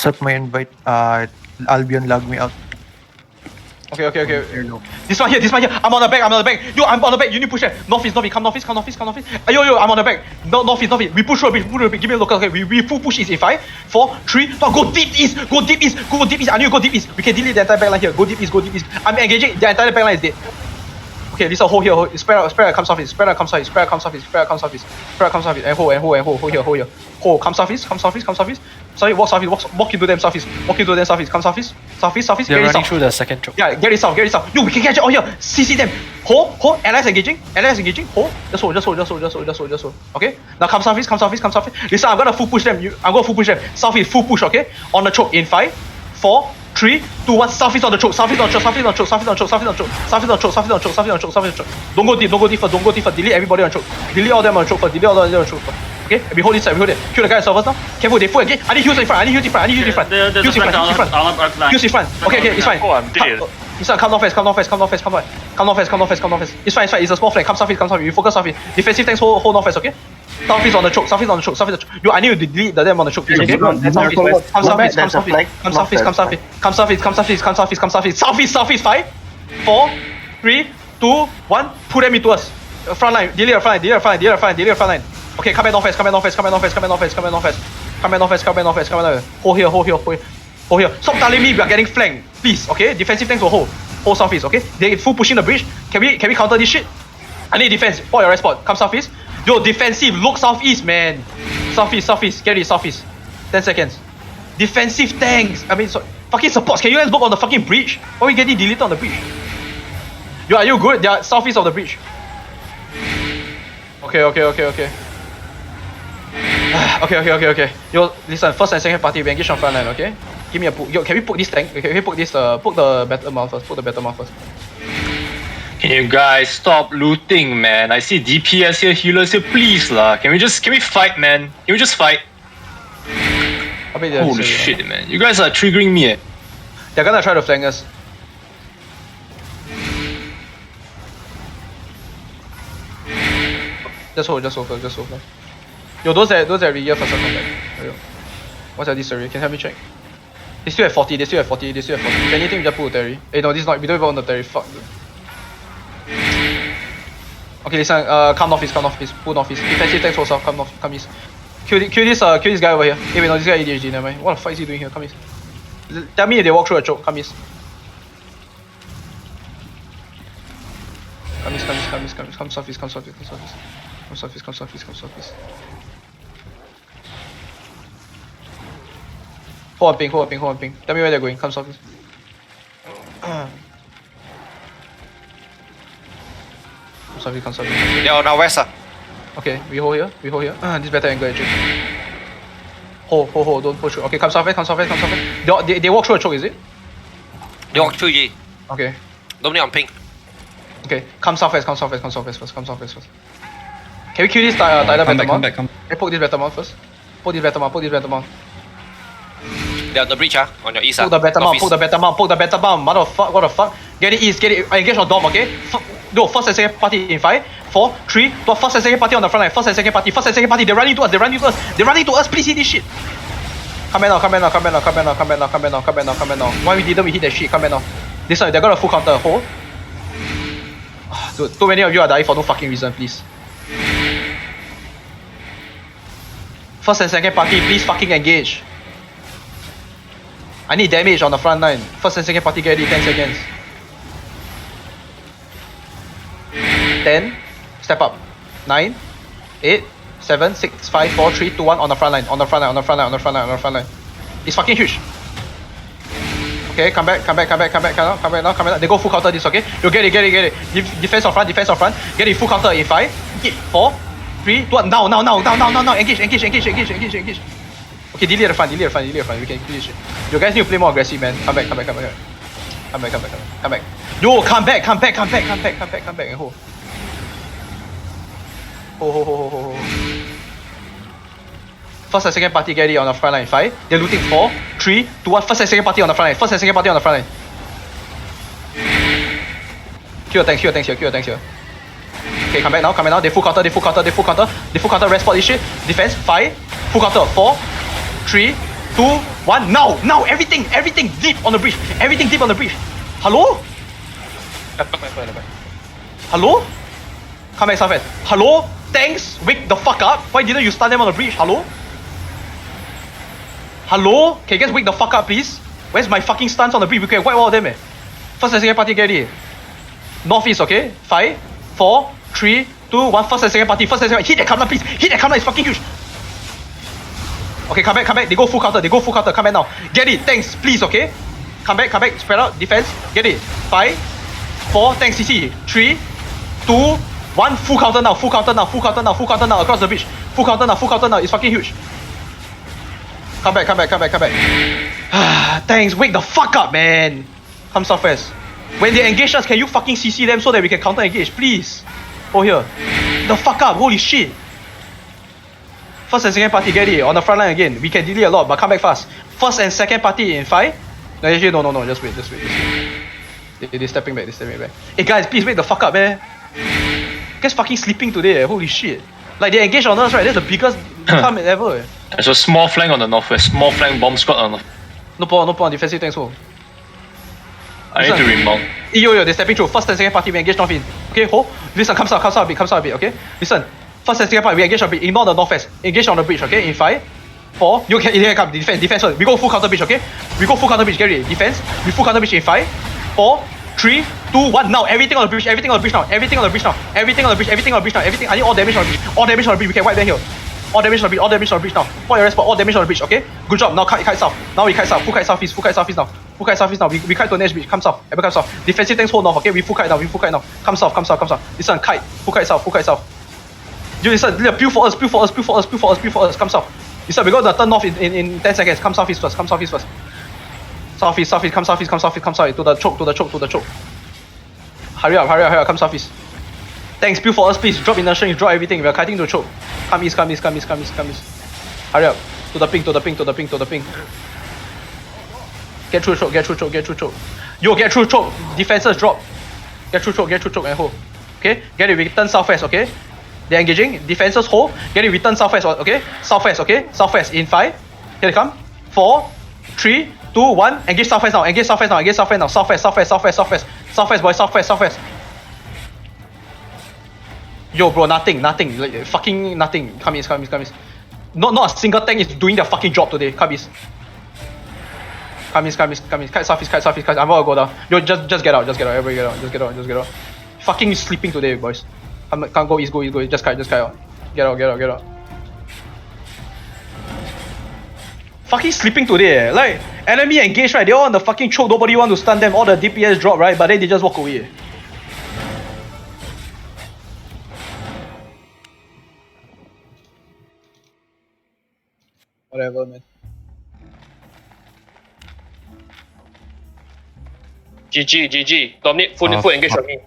accept my invite. Albion logged me out. Okay. This one here. I'm on the back. Yo, I'm on the back. You need to push there. Northeast. Come northeast. Yo, I'm on the back. Northeast. We push through a bit. Give me a local. Okay, we full push east in 5, 4, 3, 2, go deep east. I need to go deep east. We can delete the entire backline here. Go deep east. I'm engaging. The entire backline is dead. Okay, this is a hold here. Spread out, comes southeast. And hold here. Hold, come southeast. Sorry, walk into them southeast. Come southeast. They're running through the second choke. Yeah, get it south. Yo, we can catch it all here. CC them. Hold. Allies engaging. Hold. Just hold. Okay. Now come southeast. Listen, I'm gonna full push them. Southeast, full push. Okay. On the choke in 5, 4, 3, 2, 1. Southeast on the choke. Southeast on choke. Don't go deep first. Delete everybody on choke. Delete all them on choke first. Okay, we hold this side. Kill the guy servers now. Careful, they full again. I need heals in front. Use in front. Okay, it's fine. Listen, come northwest. It's fine. It's a small flank. Come southeast. You focus southeast. Defensive tanks hold northwest, okay? Southeast on the choke. Yo, I need to delete the them on the choke, please, okay? Come southeast. Southeast. 5, 4, 3, 2, 1. Pull them into us. Front line. Delete the front line. Okay, come back northwest. Hold here. Stop telling me we are getting flanked, please. Okay, defensive tanks will hold southeast. Okay, they full pushing the bridge. Can we counter this shit? I need defense. Point your right spot. Come southeast. Yo, defensive. Look southeast, man. Southeast. Get it, southeast. 10 seconds. Defensive tanks. Fucking supports. Can you guys look on the fucking bridge? Why are we getting deleted on the bridge? Yo, are you good? They are southeast of the bridge. Okay. Okay. Yo, listen, first and second party, we engage on front line, okay? Give me a poke. Yo, can we poke this tank? Can we poke this, poke the better mount first. Can you guys stop looting, man? I see DPS here, healers here, please lah. Can we fight, man? Can we just fight? Holy shit, man. You guys are triggering me, eh? They're gonna try to flank us. Just hold first. Yo, those that re-gear first, come back. What's that this area? Can you help me check? They still have 40. If anything, we just pull Terry. No, this is not. We don't even want the Terry. Fuck. Okay, listen. Come northeast. Pull northeast. Defensive tanks hold south. Come east. Kill this guy over here. Wait, no, this guy ADHD. Never mind. What the fuck is he doing here? Come east. Tell me if they walk through a choke. Come east. Come southeast. Come southeast. Hold on ping. Tell me where they're going. Come southeast. Come southeast. They're now west. Okay, we hold here. This better angle actually. Hold, don't push through. Okay, come southwest. They walk through a choke, is it? They walk through G. Okay. Nobody on ping. Okay, come southwest first. Can we kill this Tyler better mount? Come back. Hey, poke this better mount first. Poke this better mount. They're on the bridge, on your east. Poke the better mount. Motherfucker, what the fuck? Get it east, engage on Dom, okay? No, first and second party in 5, 4, 3, 2, first and second party on the front line. First and second party, they're running to us. Please hit this shit. Come back now. Why we didn't hit that shit? Come back now. This one, they're gonna full counter. Hold. Dude, too many of you are dying for no fucking reason, please. First and second party, please fucking engage. I need damage on the front line. First and second party, get it, 10 seconds. 10, step up. 9, 8, 7, 6, 5, 4, 3, 2, 1 on the front line. It's fucking huge. Okay, come back now. They go full counter this, okay? You get it. Defense on front. Get it full counter in 5, 4, 3, 2, 1. Now. Engage. Okay, delete the front. We can do this shit. You guys need to play more aggressive, man. Come back. Yo, come back and hold. Hold. First and second party get it on the front line. 5. They're looting 4, 3, 2, 1. First and second party on the front line. Kill your tanks here. Okay, come back now. They full counter. Rest spot this shit. Defense. 5. Full counter. 4, 3, 2, 1. Now, everything deep on the bridge. Everything deep on the bridge. Hello? Hello? Come back, Southwest. Hello? Thanks. Wake the fuck up. Why didn't you stun them on the bridge? Hello? Hello? Can you guys wake the fuck up, please? Where's my fucking stuns on the bridge? We can wipe all of them, eh. First and second party, get ready. Northeast, okay? 5, 4, 3, 2, 1. First and second party. First and second. Hit that counter, please. Hit that counter. It's fucking huge. Okay, come back. They go full counter. Come back now. Get it. Thanks. Please, okay? Come back. Spread out. Defense. Get it. 5, 4. Thanks, CC. 3, 2, 1. Full counter now. Across the bridge. Full counter now. It's fucking huge. Come back. Thanks. Wake the fuck up, man. Come Southwest. When they engage us, can you fucking CC them so that we can counter engage, please? Oh, here. The fuck up. Holy shit. First and second party, get it. On the front line again. We can delay a lot, but come back fast. First and second party in 5. No, actually, no. Just wait. They're stepping back. Hey, guys, please wake the fuck up, man. Guys fucking sleeping today, holy shit. Like, they engage on us, right? That's the biggest time ever. There's a small flank on the northwest. Small flank bomb squad on the... No problem. Defensive tanks, hold. I need to remount. Yo, they're stepping through. First and second party, we engage north in. Okay, hold. Listen, comes out a bit, okay? Listen. First and second party, we engage a bit. Ignore the northwest. Engage on the bridge, okay? In 5, 4. You can come. Defense first. We go full counter bridge, okay? Get ready. Defense. We full counter bridge in 5, 4, 3, 2, 1. Now, everything on the bridge now. I need all damage on the bridge. We can wipe them here. All damage on the bridge now. For your respawn, all damage on the bridge, okay? Good job. Now kite south. Full kite southeast now. We kite to the next bridge. Come south. Defensive tanks hold north, okay? We full kite now. Come south. Listen, kite. Full kite south. You listen, peel for us. Come south. Listen, we're going to turn north in 10 seconds. Come southeast first. Southeast. Come south. To the choke. Hurry up. Come southeast. Thanks, peel for us, please. Drop inertia, drop everything. We're kiting to choke. Come east. Hurry up. To the ping. Get through choke. Yo, get through choke. Defenses drop. Get through choke and hold. Okay? Get it, we turn southwest, okay? They're engaging. Defenses hold. Get it, we turn southwest, okay? Southwest in 5. Here they come. 4, 3, 2, 1. Engage southwest now. Southwest, boys. Southwest. Yo, bro, nothing. Like, fucking nothing. Come east. Not a single tank is doing their fucking job today. Come east. Kite southeast. I'm about to go down. Yo, just get out. Everybody get out. Fucking sleeping today, boys. Can't go east. Just kite out. Get out. Fucking sleeping today, eh. Like, enemy engaged, right? They all on the fucking choke. Nobody want to stun them. All the DPS drop, right? But then they just walk away. Whatever, man. GG. Dominate, full engage on me.